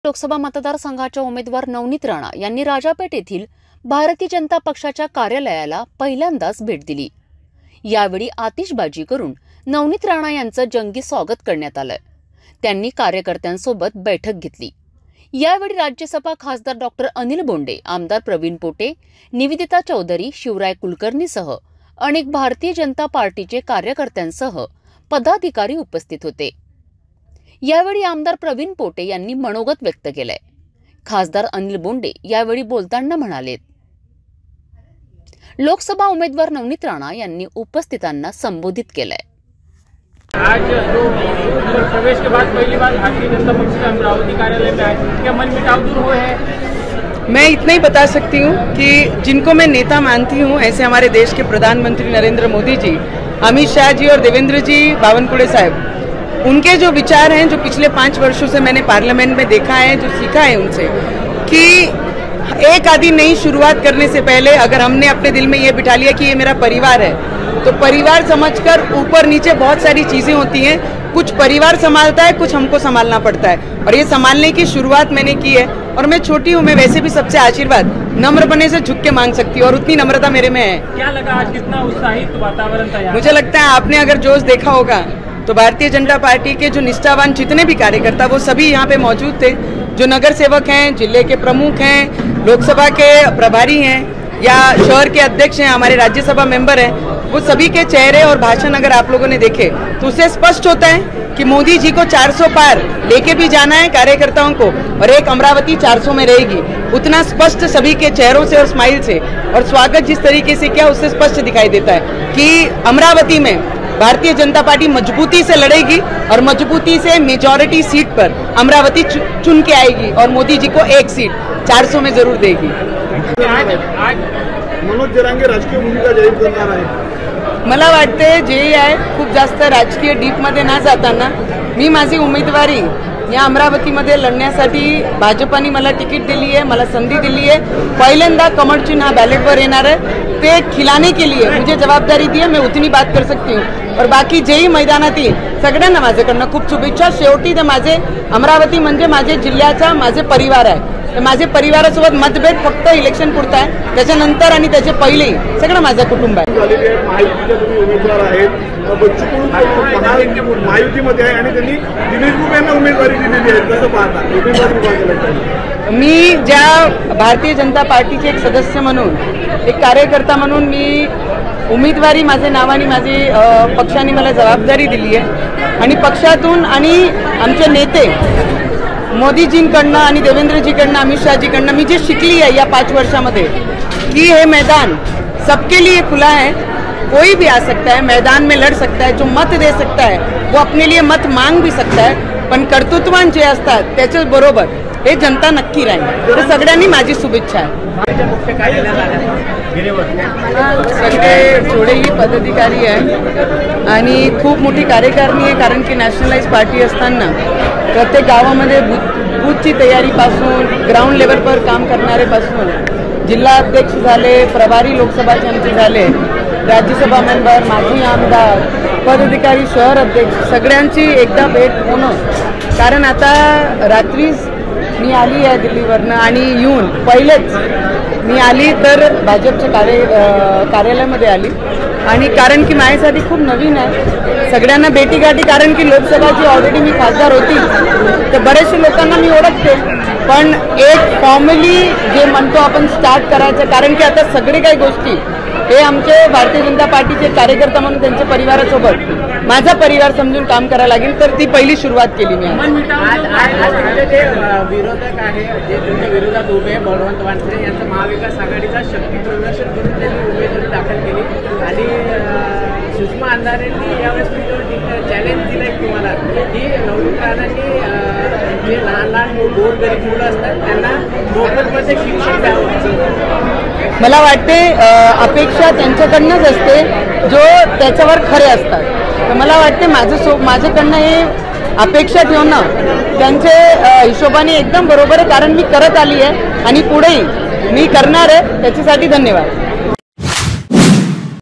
लोकसभा मतदारसंघाच्या उमेदवार नवनीत राणा यांनी राजापेठ येथील भारतीय जनता पक्षाच्या कार्यालयाला पहिल्यांदाच भेट दिली। यावेळी आतिषबाजी करून नवनीत राणा यांचं जंगी स्वागत करण्यात आलं। त्यांनी कार्यकर्त्यांसोबत बैठक घेतली। यावेळी राज्यसभा खासदार डॉक्टर अनिल बोंडे, आमदार प्रवीण पोटे, निवेदिता चौधरी, शिवराय कुलकर्णीसह अनेक भारतीय जनता पार्टीचे कार्यकर्त्यांसह पदाधिकारी उपस्थित होते। यावेळी आमदार प्रवीण पोटे यांनी मनोगत व्यक्त केलंय। खासदार अनिल बोंडे यावेळी बोलताना म्हणाले, लोकसभा उमेदवार नवनीत राणा यांनी उपस्थितांना संबोधित केलंय। आज प्रवेश के बाद पहली बार भारतीय जनता पक्ष के अमरावती कार्यालय में आए, क्या मनमुटाव दूर हुए हैं? मैं इतना ही बता सकती हूँ कि जिनको मैं नेता मानती हूँ, ऐसे हमारे देश के प्रधानमंत्री नरेंद्र मोदी जी, अमित शाह जी और देवेंद्र जी बावनकुड़े साहब, उनके जो विचार हैं, जो पिछले 5 वर्षों से मैंने पार्लियामेंट में देखा है, जो सीखा है उनसे, कि एक आदि नई शुरुआत करने से पहले अगर हमने अपने दिल में ये बिठा लिया कि ये मेरा परिवार है, तो परिवार समझकर ऊपर नीचे बहुत सारी चीजें होती हैं। कुछ परिवार संभालता है, कुछ हमको संभालना पड़ता है, और ये संभालने की शुरुआत मैंने की है। और मैं छोटी हूँ, मैं वैसे भी सबसे आशीर्वाद नम्र बने से झुक के मांग सकती हूँ, और उतनी नम्रता मेरे में है। क्या लगा आज कितना उत्साहित वातावरण था? मुझे लगता है आपने अगर जोश देखा होगा तो भारतीय जनता पार्टी के जो निष्ठावान जितने भी कार्यकर्ता वो सभी यहाँ पे मौजूद थे। जो नगर सेवक हैं, जिले के प्रमुख हैं, लोकसभा के प्रभारी हैं या शहर के अध्यक्ष हैं, हमारे राज्यसभा मेंबर हैं, वो सभी के चेहरे और भाषण अगर आप लोगों ने देखे तो उससे स्पष्ट होता है कि मोदी जी को 400 पार लेके भी जाना है कार्यकर्ताओं को, और एक अमरावती 400 में रहेगी। उतना स्पष्ट सभी के चेहरों से और स्माइल से, और स्वागत जिस तरीके से किया उससे स्पष्ट दिखाई देता है कि अमरावती में भारतीय जनता पार्टी मजबूती से लड़ेगी और मजबूती से मेजॉरिटी सीट पर अमरावती चुन के आएगी, और मोदी जी को एक सीट 400 में जरूर देगी। आज मनोज जरांगे राजकीय भूमिका जाहीर करणार आहे। मला वाटते जे आहे खूप जास्त राजकीय डीपमध्ये न जाताना मी माझी उमेदवारी या अमरावतीमध्ये लढण्यासाठी भाजपाने मला तिकीट दिली आहे, मला संधी दिली आहे। पहिल्यांदा कमळ चिन्ह हा बॅलेटवर येणार आहे, ते खिलाने के लिए मुझे जवाबदारी दी है। मैं उतनी बात कर सकती हूँ, और बाकी जेही मैदानात येईल सगळ्यांना माझ्याकडनं खूप शुभेच्छा। शेवटी ते माझे अमरावती म्हणजे माझे जिल्ह्याचा माझे परिवार आहे, तर माझे परिवारासोबत मतभेद फक्त इलेक्शन पुरता आहे, त्याच्यानंतर आणि त्याचे पहिले सगळं माझं कुटुंब आहे। महायुतीचे तुम्ही उमेदवार आहेत, बच्चू कडू महायुतीमध्ये आहे आणि त्यांनी दिनेश गुप्ता यांना उमेदवारी दिलेली आहे, कसं पाहता उमेदवारी विभागाला? मी ज्या भारतीय जनता पार्टीचे एक सदस्य म्हणून, एक कार्यकर्ता म्हणून मी उमेदवारी माझे नावाने माझी पक्षाने मला जबाबदारी दिली आहे, आणि पक्षातून आणि आमचे नेते मोदीजींकडनं आणि देवेंद्रजीकडनं, अमित शाहजीकडनं मी जे शिकली आहे या 5 वर्षामध्ये, कि हे मैदान सबके लिए खुला है, कोई भी आ सकता है, मैदान में लड़ सकता है। जो मत दे सकता है वो अपने लिए मत मांग भी सकता है, पण कर्तृत्वान जे असतात त्याच्या बरोबर हे जनता नक्की राहील। तर सगळ्यांनी माझी शुभेच्छा आहे। सगळे जोडेही पदाधिकारी आहे आणि खूप मोठी कार्यकारिणी आहे, कारण की नॅशनलाइज पार्टी असताना प्रत्येक गावामध्ये बूथची तयारीपासून ग्राउंड लेवलवर काम करणारे पासून जिल्हा अध्यक्ष झाले, प्रभारी लोकसभाचे आमचे झाले, राज्यसभा मेंबर, माजी आमदार, पदाधिकारी, शहर अध्यक्ष, सगळ्यांची एकदा भेट होणं। कारण आता रात्रीच मी आली आहे दिल्लीवरनं, आणि येऊन पहिलेच मी आली तर भाजपच्या कार्यालयामध्ये आली, आणि कारण की माझ्यासाठी खूप नवीन आहे सगळ्यांना भेटीगाठी, कारण की लोकसभाची ऑलरेडी मी खासदार होती, तर बरेचसे लोकांना मी ओळखते, पण एक फॉर्मली जे म्हणतो आपण स्टार्ट करायचं, कारण की आता सगळे काही गोष्टी हे आमचे भारतीय जनता पार्टीचे कार्यकर्ता म्हणून त्यांच्या परिवारासोबत माझा परिवार समजून काम करायला लागेल, तर ती पहिली सुरुवात केली मी। जे विरोधक आहे, जे तुमच्या विरोधात उभे आहे, बळवंत वानखेडे यांचं महाविकास आघाडीचा शक्ती प्रदर्शन करून त्यांनी उमेदवारी दाखल केली, आणि सुषमा अंधारेंनी यावेळेस चॅलेंज दिलंय तुम्हाला की नवनीत राणांनी जे लहान गोरगरीब मुलं असतात त्यांना मोफतमध्ये शिक्षण द्यावं। मला वाटते अपेक्षा त्यांच्याकडनंच असते जो त्याच्यावर खरे असतात, तर मला वाटते माझ्याकडनं हे अपेक्षा ठेवणं त्यांचे हिशोबाने एकदम बरोबर आहे, कारण मी करत आली आहे आणि पुढेही मी करणार आहे, त्याच्यासाठी धन्यवाद।